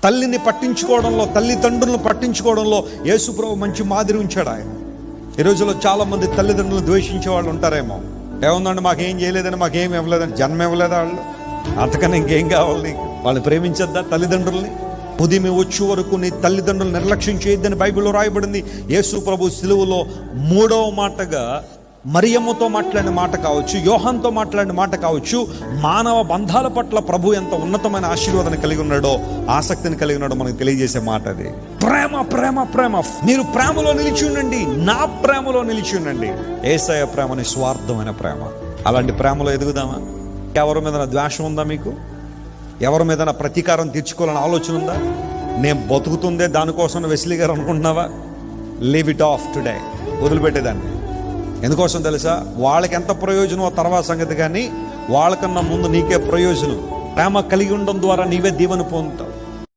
తల్లిని పట్టించుకోవడంలో, తల్లిదండ్రులను పట్టించుకోవడంలో యేసుప్రభు మంచి మాదిరి ఉంచాడు ఆయన. ఈ రోజుల్లో చాలామంది తల్లిదండ్రులను ద్వేషించే వాళ్ళు ఉంటారేమో. ఏముందండి, మాకేం చేయలేదని, మాకేం ఇవ్వలేదని, జన్మ ఇవ్వలేదా వాళ్ళు, అంతకన్నా ఇంకేం కావాలి? వాళ్ళు ప్రేమించద్దా తల్లిదండ్రుల్ని? ఉదయం వచ్చే వరకు నీ తల్లిదండ్రులు నిర్లక్ష్యం చేయొద్దని బైబిల్లో రాయబడింది. యేసు ప్రభు సిలువలో 3వ మాటగా మరియమ్మతో మాట్లాడిన మాట కావచ్చు, యోహాన్తో మాట్లాడిన మాట కావచ్చు, మానవ బంధాల పట్ల ప్రభు ఎంత ఉన్నతమైన ఆశీర్వాదాన్ని కలిగి ఉన్నాడో, ఆసక్తిని కలిగి ఉన్నాడో మనకు తెలియజేసే మాట అది. ప్రేమ ప్రేమ ప్రేమ. మీరు ప్రేమలో నిలిచి ఉండండి, నా ప్రేమలో నిలిచి ఉండండి. యేసయ్య ప్రేమ నిస్వార్థమైన ప్రేమ. అలాంటి ప్రేమలో ఎదుగుదామా? ఎవరి మీద ద్వేషం ఉందా మీకు? ఎవరి మీద ప్రతీకారం తీర్చుకోవాలని ఆలోచన ఉందా? నేను బతుకుతుందే దానికోసం వెస్లీ గారు అనుకుంటున్నావా? Leave it off today. వదిలిపెట్టేదాన్ని. ఎందుకోసం తెలుసా? వాళ్ళకి ఎంత ప్రయోజనమో తర్వాత సంగతి, కానీ వాళ్ళకన్నా ముందు నీకే ప్రయోజనం. ప్రేమ కలిగి ఉండడం ద్వారా నీవే దీవెన పొందుతావు.